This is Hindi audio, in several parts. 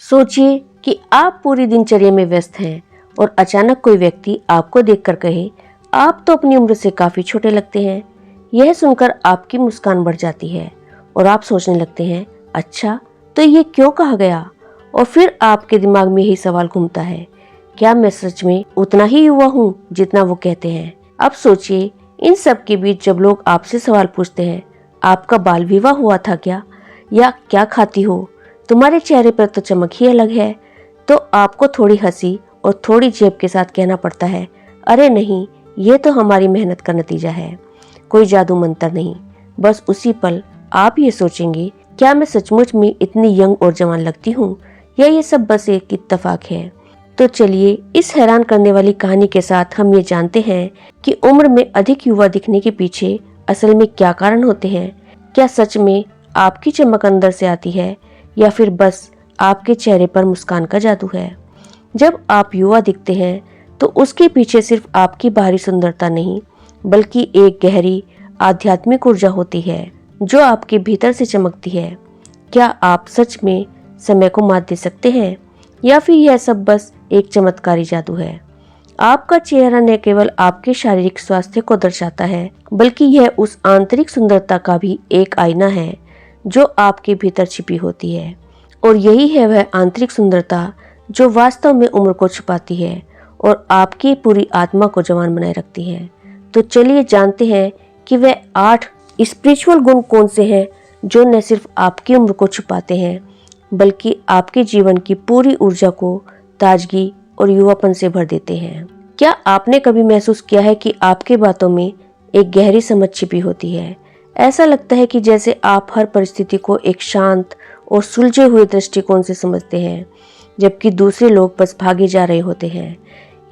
सोचिए कि आप पूरी दिनचर्या में व्यस्त हैं और अचानक कोई व्यक्ति आपको देखकर कहे, आप तो अपनी उम्र से काफी छोटे लगते हैं। यह सुनकर आपकी मुस्कान बढ़ जाती है और आप सोचने लगते हैं, अच्छा तो ये क्यों कहा गया। और फिर आपके दिमाग में यही सवाल घूमता है, क्या मैं सच में उतना ही युवा हूँ जितना वो कहते हैं। अब सोचिए, इन सब के बीच जब लोग आपसे सवाल पूछते हैं, आपका बाल विवाह हुआ था क्या, या क्या खाती हो, तुम्हारे चेहरे पर तो चमक ही अलग है, तो आपको थोड़ी हंसी और थोड़ी जेब के साथ कहना पड़ता है, अरे नहीं, ये तो हमारी मेहनत का नतीजा है, कोई जादू मंत्र नहीं। बस उसी पल आप ये सोचेंगे, क्या मैं सचमुच में इतनी यंग और जवान लगती हूँ, या ये सब बस एक इत्तेफाक है। तो चलिए, इस हैरान करने वाली कहानी के साथ हम ये जानते हैं कि उम्र में अधिक युवा दिखने के पीछे असल में क्या कारण होते हैं। क्या सच में आपकी चमक अंदर से आती है, या फिर बस आपके चेहरे पर मुस्कान का जादू है। जब आप युवा दिखते हैं तो उसके पीछे सिर्फ आपकी बाहरी सुंदरता नहीं, बल्कि एक गहरी आध्यात्मिक ऊर्जा होती है जो आपके भीतर से चमकती है। क्या आप सच में समय को मात दे सकते हैं, या फिर यह सब बस एक चमत्कारी जादू है। आपका चेहरा न केवल आपके शारीरिक स्वास्थ्य को दर्शाता है, बल्कि यह उस आंतरिक सुंदरता का भी एक आईना है जो आपके भीतर छिपी होती है। और यही है वह आंतरिक सुंदरता जो वास्तव में उम्र को छुपाती है और आपकी पूरी आत्मा को जवान बनाए रखती है। तो चलिए जानते हैं कि वह 8 स्पिरिचुअल गुण कौन से हैं जो न सिर्फ आपकी उम्र को छुपाते हैं, बल्कि आपके जीवन की पूरी ऊर्जा को ताजगी और युवापन से भर देते हैं। क्या आपने कभी महसूस किया है कि आपके बातों में एक गहरी समझ छिपी होती है। ऐसा लगता है कि जैसे आप हर परिस्थिति को एक शांत और सुलझे हुए दृष्टिकोण से समझते हैं, जबकि दूसरे लोग बस भागे जा रहे होते हैं।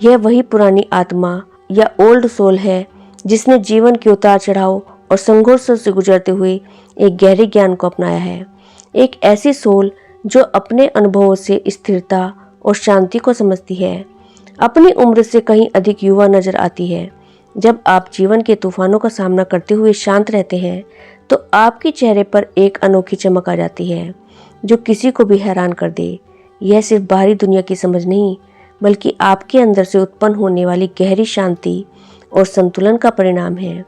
यह वही पुरानी आत्मा या ओल्ड सोल है जिसने जीवन के उतार चढ़ाव और संघर्षों से गुजरते हुए एक गहरे ज्ञान को अपनाया है। एक ऐसी सोल जो अपने अनुभवों से स्थिरता और शांति को समझती है। अपनी उम्र से कहीं अधिक युवा नजर आती है। जब आप जीवन के तूफानों का सामना करते हुए शांत रहते हैं तो आपके चेहरे पर एक अनोखी चमक आ जाती है जो किसी को भी हैरान कर दे। यह सिर्फ बाहरी दुनिया की समझ नहीं, बल्कि आपके अंदर से उत्पन्न होने वाली गहरी शांति और संतुलन का परिणाम है।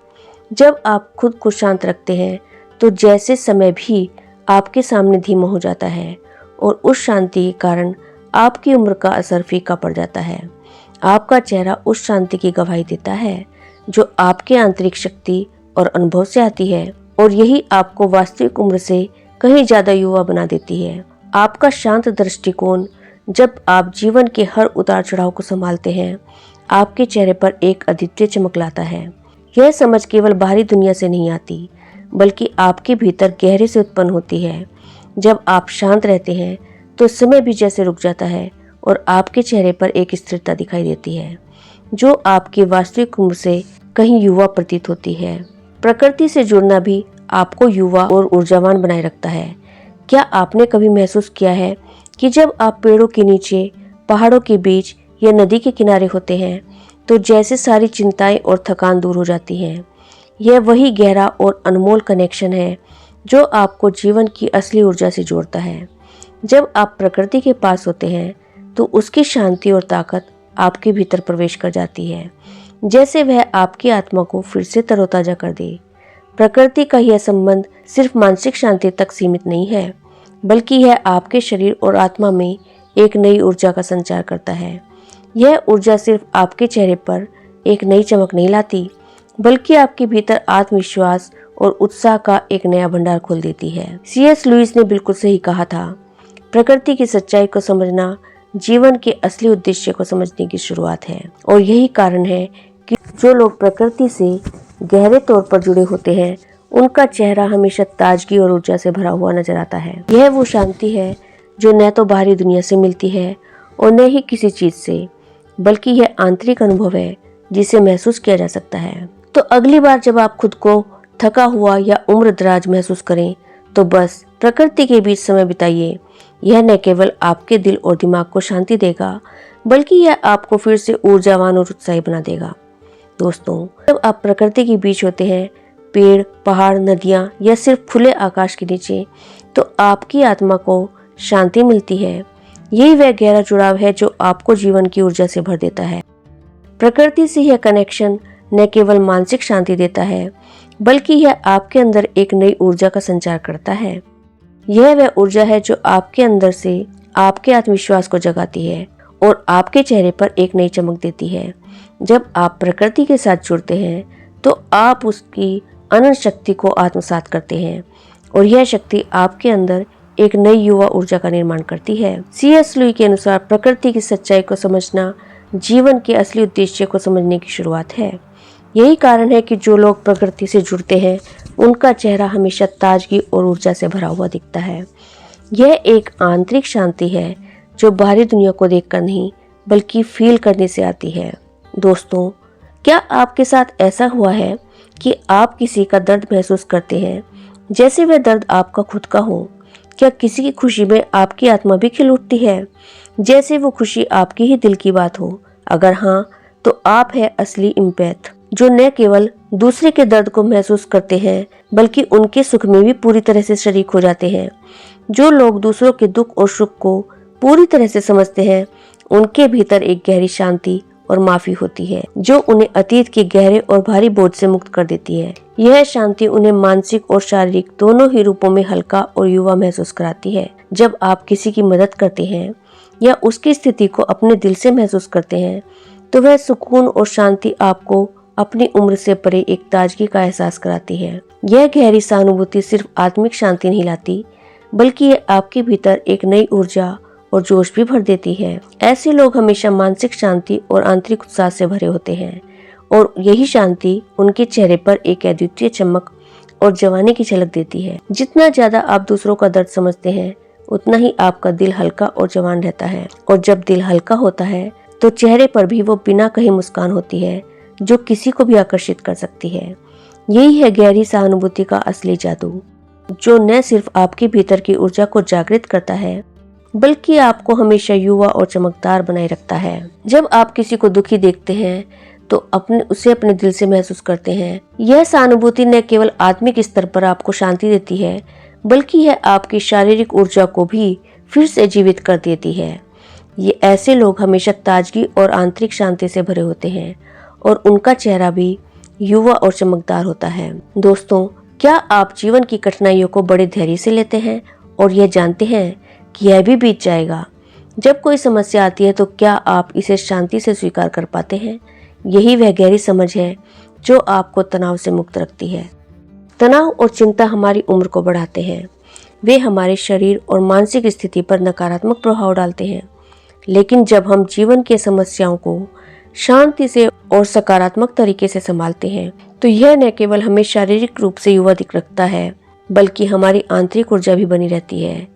जब आप खुद को शांत रखते हैं तो जैसे समय भी आपके सामने धीमा हो जाता है और उस शांति के कारण आपकी उम्र का असर फीका पड़ जाता है। आपका चेहरा उस शांति की गवाही देता है जो आपके आंतरिक शक्ति और अनुभव से आती है, और यही आपको वास्तविक उम्र से कहीं ज्यादा युवा बना देती है। आपका शांत दृष्टिकोण, जब आप जीवन के हर उतार चढ़ाव को संभालते हैं, आपके चेहरे पर एक अद्वितीय चमक लाता है। यह समझ केवल बाहरी दुनिया से नहीं आती, बल्कि आपके भीतर गहरे से उत्पन्न होती है। जब आप शांत रहते हैं तो समय भी जैसे रुक जाता है और आपके चेहरे पर एक स्थिरता दिखाई देती है जो आपकी वास्तविक उम्र से कहीं युवा प्रतीत होती है। प्रकृति से जुड़ना भी आपको युवा और ऊर्जावान बनाए रखता है। क्या आपने कभी महसूस किया है कि जब आप पेड़ों के नीचे, पहाड़ों के बीच या नदी के किनारे होते हैं तो जैसे सारी चिंताएं और थकान दूर हो जाती हैं। यह वही गहरा और अनमोल कनेक्शन है जो आपको जीवन की असली ऊर्जा से जोड़ता है। जब आप प्रकृति के पास होते हैं तो उसकी शांति और ताकत आपके भीतर प्रवेश कर जाती है, जैसे वह आपकी आत्मा को फिर से तरोताजा कर दे। प्रकृति का यह संबंध सिर्फ मानसिक शांति तक सीमित नहीं है, बल्कि यह आपके शरीर और आत्मा में एक नई ऊर्जा का संचार करता है। यह ऊर्जा सिर्फ आपके चेहरे पर एक नई चमक नहीं लाती, बल्कि आपके भीतर आत्मविश्वास और उत्साह का एक नया भंडार खोल देती है। C.S. लुईस ने बिल्कुल सही कहा था, प्रकृति की सच्चाई को समझना जीवन के असली उद्देश्य को समझने की शुरुआत है। और यही कारण है कि जो लोग प्रकृति से गहरे तौर पर जुड़े होते हैं, उनका चेहरा हमेशा ताजगी और ऊर्जा से भरा हुआ नजर आता है। यह वो शांति है जो न तो बाहरी दुनिया से मिलती है और न ही किसी चीज से, बल्कि यह आंतरिक अनुभव है जिसे महसूस किया जा सकता है। तो अगली बार जब आप खुद को थका हुआ या उम्र दराज महसूस करें तो बस प्रकृति के बीच समय बिताइए। यह न केवल आपके दिल और दिमाग को शांति देगा, बल्कि यह आपको फिर से ऊर्जावान और उत्साही बना देगा। दोस्तों, जब आप प्रकृति के बीच होते हैं, पेड़, पहाड़, नदियां या सिर्फ खुले आकाश के नीचे, तो आपकी आत्मा को शांति मिलती है। यही वह गहरा जुड़ाव है जो आपको जीवन की ऊर्जा से भर देता है। प्रकृति से यह कनेक्शन न केवल मानसिक शांति देता है, बल्कि यह आपके अंदर एक नई ऊर्जा का संचार करता है। यह वह ऊर्जा है जो आपके अंदर से आपके आत्मविश्वास को जगाती है और आपके चेहरे पर एक नई चमक देती है। जब आप प्रकृति के साथ जुड़ते हैं तो आप उसकी अनंत शक्ति को आत्मसात करते हैं और यह शक्ति आपके अंदर एक नई युवा ऊर्जा का निर्माण करती है। C.S. लुई के अनुसार प्रकृति की सच्चाई को समझना जीवन के असली उद्देश्य को समझने की शुरुआत है। यही कारण है कि जो लोग प्रकृति से जुड़ते हैं उनका चेहरा हमेशा ताजगी और ऊर्जा से भरा हुआ दिखता है। यह एक आंतरिक शांति है जो बाहरी दुनिया को देखकर नहीं बल्कि फील करने से आती है। दोस्तों, क्या आपके साथ ऐसा हुआ है कि आप किसी का दर्द महसूस करते हैं जैसे वह दर्द आपका खुद का हो? क्या किसी की खुशी में आपकी आत्मा भी खिल उठती है जैसे वो खुशी आपकी ही दिल की बात हो? अगर हाँ, तो आप है असली एम्पैथ, जो न केवल दूसरे के दर्द को महसूस करते हैं बल्कि उनके सुख में भी पूरी तरह से शरीक हो जाते हैं। जो लोग दूसरों के दुख और सुख को पूरी तरह से समझते हैं उनके भीतर एक गहरी शांति और माफी होती है जो उन्हें अतीत के गहरे और भारी बोझ से मुक्त कर देती है। यह शांति उन्हें मानसिक और शारीरिक दोनों ही रूपों में हल्का और युवा महसूस कराती है। जब आप किसी की मदद करते हैं या उसकी स्थिति को अपने दिल से महसूस करते हैं तो वह सुकून और शांति आपको अपनी उम्र से परे एक ताजगी का एहसास कराती है। यह गहरी सहानुभूति सिर्फ आत्मिक शांति नहीं लाती बल्कि यह आपके भीतर एक नई ऊर्जा और जोश भी भर देती है। ऐसे लोग हमेशा मानसिक शांति और आंतरिक उत्साह से भरे होते हैं और यही शांति उनके चेहरे पर एक अद्वितीय चमक और जवानी की झलक देती है। जितना ज्यादा आप दूसरों का दर्द समझते हैं उतना ही आपका दिल हल्का और जवान रहता है और जब दिल हल्का होता है तो चेहरे पर भी वो बिना कहीं मुस्कान होती है जो किसी को भी आकर्षित कर सकती है। यही है गहरी सहानुभूति का असली जादू, जो न सिर्फ आपके भीतर की ऊर्जा को जागृत करता है बल्कि आपको हमेशा युवा और चमकदार बनाए रखता है। जब आप किसी को दुखी देखते हैं तो उसे अपने दिल से महसूस करते हैं। यह सहानुभूति न केवल आत्मिक स्तर पर आपको शांति देती है बल्कि यह आपकी शारीरिक ऊर्जा को भी फिर से जीवित कर देती है। ये ऐसे लोग हमेशा ताजगी और आंतरिक शांति से भरे होते हैं और उनका चेहरा भी युवा और चमकदार होता है। दोस्तों, क्या आप जीवन की कठिनाइयों को बड़े धैर्य से लेते हैं और यह जानते हैं कि यह भी बीत जाएगा? जब कोई समस्या आती है तो क्या आप इसे शांति से स्वीकार कर पाते हैं? यही वह गहरी समझ है जो आपको तनाव से मुक्त रखती है। तनाव और चिंता हमारी उम्र को बढ़ाते हैं। वे हमारे शरीर और मानसिक स्थिति पर नकारात्मक प्रभाव डालते हैं, लेकिन जब हम जीवन की समस्याओं को शांति से और सकारात्मक तरीके से संभालते हैं तो यह न केवल हमें शारीरिक रूप से युवा दिख रखता है बल्कि हमारी आंतरिक ऊर्जा भी बनी रहती है।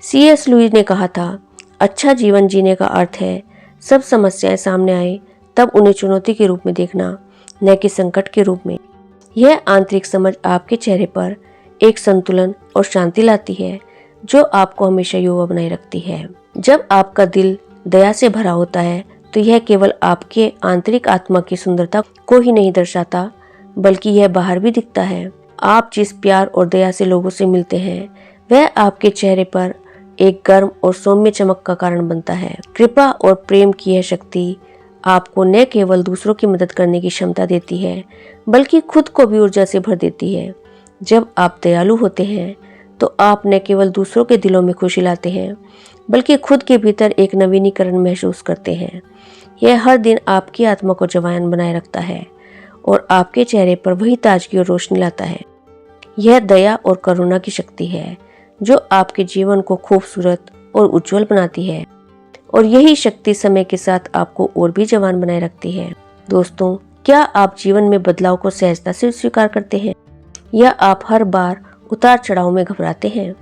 C.S. लुई ने कहा था, अच्छा जीवन जीने का अर्थ है सब समस्याएं सामने आए तब उन्हें चुनौती के रूप में देखना, न कि संकट के रूप में। यह आंतरिक समझ आपके चेहरे पर एक संतुलन और शांति लाती है जो आपको हमेशा युवा बनाए रखती है। जब आपका दिल दया से भरा होता है तो यह केवल आपके आंतरिक आत्मा की सुंदरता को ही नहीं दर्शाता बल्कि यह बाहर भी दिखता है। आप जिस प्यार और दया से लोगों से मिलते हैं वह आपके चेहरे पर एक गर्म और सौम्य चमक का कारण बनता है। कृपा और प्रेम की यह शक्ति आपको न केवल दूसरों की मदद करने की क्षमता देती है बल्कि खुद को भी ऊर्जा से भर देती है। जब आप दयालु होते हैं तो आप न केवल दूसरों के दिलों में खुशी लाते हैं बल्कि खुद के भीतर एक नवीनीकरण महसूस करते हैं। यह हर दिन आपकी आत्मा को जवान बनाए रखता है और आपके चेहरे पर वही ताजगी और रोशनी लाता है। यह दया और करुणा की शक्ति है जो आपके जीवन को खूबसूरत और उज्जवल बनाती है और यही शक्ति समय के साथ आपको और भी जवान बनाए रखती है। दोस्तों, क्या आप जीवन में बदलाव को सहजता से स्वीकार करते हैं या आप हर बार उतार चढ़ाव में घबराते हैं?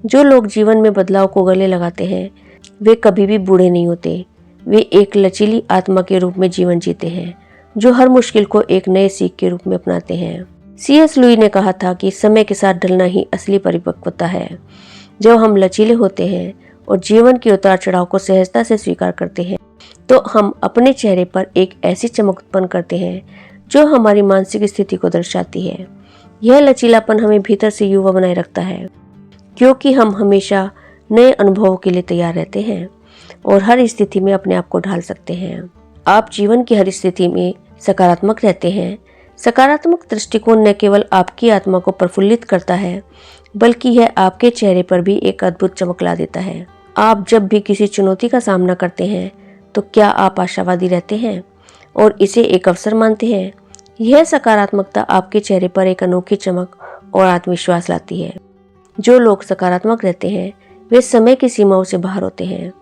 जो लोग जीवन में बदलाव को गले लगाते हैं वे कभी भी बूढ़े नहीं होते। वे एक लचीली आत्मा के रूप में जीवन जीते हैं जो हर मुश्किल को एक नए सीख के रूप में अपनाते हैं। C.S. लुई ने कहा था कि समय के साथ ढलना ही असली परिपक्वता है। जब हम लचीले होते हैं और जीवन के उतार चढ़ाव को सहजता से स्वीकार करते हैं तो हम अपने चेहरे पर एक ऐसी चमक उत्पन्न करते हैं जो हमारी मानसिक स्थिति को दर्शाती है। यह लचीलापन हमें भीतर से युवा बनाए रखता है क्योंकि हम हमेशा नए अनुभवों के लिए तैयार रहते हैं। और हर स्थिति में अपने आप को ढाल सकते हैं। आप जीवन की हर स्थिति में सकारात्मक रहते हैं। सकारात्मक दृष्टिकोण न केवल आपकी आत्मा को प्रफुल्लित करता है, बल्कि यह आपके चेहरे पर भी एक अद्भुत चमक ला देता है। आप जब भी किसी चुनौती का सामना करते हैं तो क्या आप आशावादी रहते हैं और इसे एक अवसर मानते हैं? यह सकारात्मकता आपके चेहरे पर एक अनोखी चमक और आत्मविश्वास लाती है। जो लोग सकारात्मक रहते हैं वे समय की सीमाओं से बाहर होते हैं।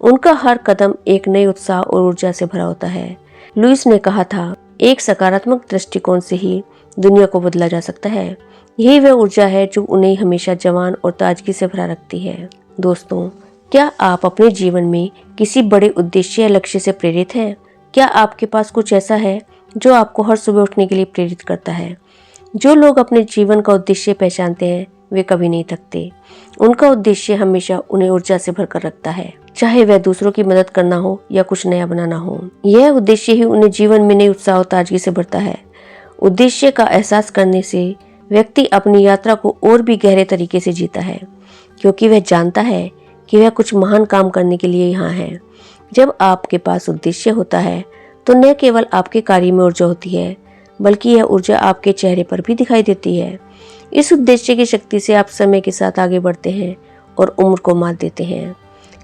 उनका हर कदम एक नए उत्साह और ऊर्जा से भरा होता है। लुईस ने कहा था, एक सकारात्मक दृष्टिकोण से ही दुनिया को बदला जा सकता है। यही वह ऊर्जा है जो उन्हें हमेशा जवान और ताजगी से भरा रखती है। दोस्तों, क्या आप अपने जीवन में किसी बड़े उद्देश्य या लक्ष्य से प्रेरित हैं? क्या आपके पास कुछ ऐसा है जो आपको हर सुबह उठने के लिए प्रेरित करता है? जो लोग अपने जीवन का उद्देश्य पहचानते हैं वे कभी नहीं थकते। उनका उद्देश्य हमेशा उन्हें ऊर्जा से भरकर रखता है, चाहे वह दूसरों की मदद करना हो या कुछ नया बनाना हो। यह उद्देश्य ही उन्हें जीवन में नई उत्साह और ताजगी से भरता है। उद्देश्य का एहसास करने से व्यक्ति अपनी यात्रा को और भी गहरे तरीके से जीता है, क्योंकि वह जानता है कि वह कुछ महान काम करने के लिए यहाँ है। जब आपके पास उद्देश्य होता है तो न केवल आपके कार्य में ऊर्जा होती है, बल्कि यह ऊर्जा आपके चेहरे पर भी दिखाई देती है। इस उद्देश्य की शक्ति से आप समय के साथ आगे बढ़ते हैं और उम्र को मात देते हैं।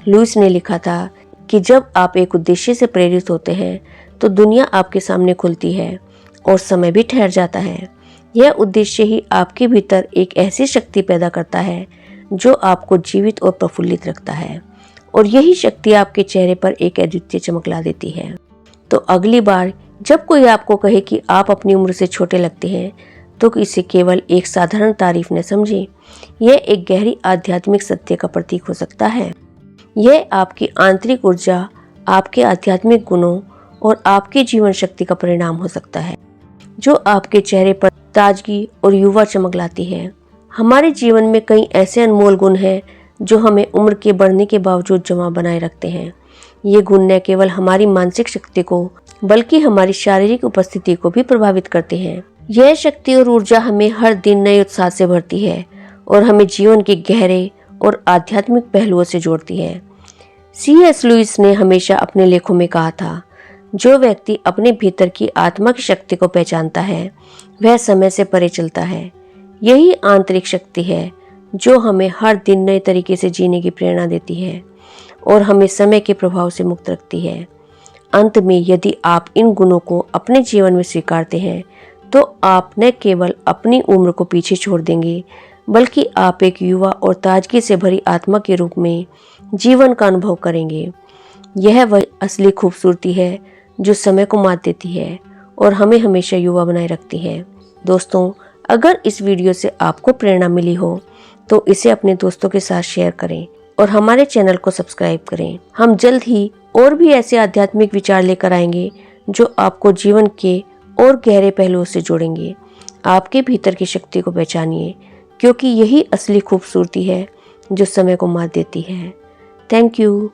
लुईस ने लिखा था कि जब आप एक उद्देश्य से प्रेरित होते हैं तो दुनिया आपके सामने खुलती है और समय भी ठहर जाता है। यह उद्देश्य ही आपके भीतर एक ऐसी शक्ति पैदा करता है जो आपको जीवित और प्रफुल्लित रखता है, और यही शक्ति आपके चेहरे पर एक अद्वितीय चमक ला देती है। तो अगली बार जब कोई आपको कहे कि आप अपनी उम्र से छोटे लगते हैं तो इसे केवल एक साधारण तारीफ न समझें। यह एक गहरी आध्यात्मिक सत्य का प्रतीक हो सकता है। यह आपकी आंतरिक ऊर्जा, आपके आध्यात्मिक गुणों और आपकी जीवन शक्ति का परिणाम हो सकता है, जो आपके चेहरे पर ताजगी और युवा चमक लाती है। हमारे जीवन में कई ऐसे अनमोल गुण हैं जो हमें उम्र के बढ़ने के बावजूद जमा बनाए रखते हैं। ये गुण न केवल हमारी मानसिक शक्ति को बल्कि हमारी शारीरिक उपस्थिति को भी प्रभावित करते हैं। यह शक्ति और ऊर्जा हमें हर दिन नए उत्साह से भरती है और हमें जीवन के गहरे और आध्यात्मिक पहलुओं से जोड़ती है। C.S. लुईस ने हमेशा अपने लेखों में कहा था, जो व्यक्ति अपने भीतर की आत्मा की शक्ति को पहचानता है वह समय से परे चलता है। यही आंतरिक शक्ति है जो हमें हर दिन नए तरीके से जीने की प्रेरणा देती है और हमें समय के प्रभाव से मुक्त रखती है। अंत में, यदि आप इन गुणों को अपने जीवन में स्वीकारते हैं तो आप न केवल अपनी उम्र को पीछे छोड़ देंगे, बल्कि आप एक युवा और ताजगी से भरी आत्मा के रूप में जीवन का अनुभव करेंगे। यह वह असली खूबसूरती है जो समय को मात देती है और हमें हमेशा युवा बनाए रखती है। दोस्तों, अगर इस वीडियो से आपको प्रेरणा मिली हो तो इसे अपने दोस्तों के साथ शेयर करें और हमारे चैनल को सब्सक्राइब करें। हम जल्द ही और भी ऐसे आध्यात्मिक विचार लेकर आएंगे जो आपको जीवन के और गहरे पहलुओं से जोड़ेंगे। आपके भीतर की शक्ति को पहचानिए, क्योंकि यही असली खूबसूरती है जो समय को मात देती है। Thank you.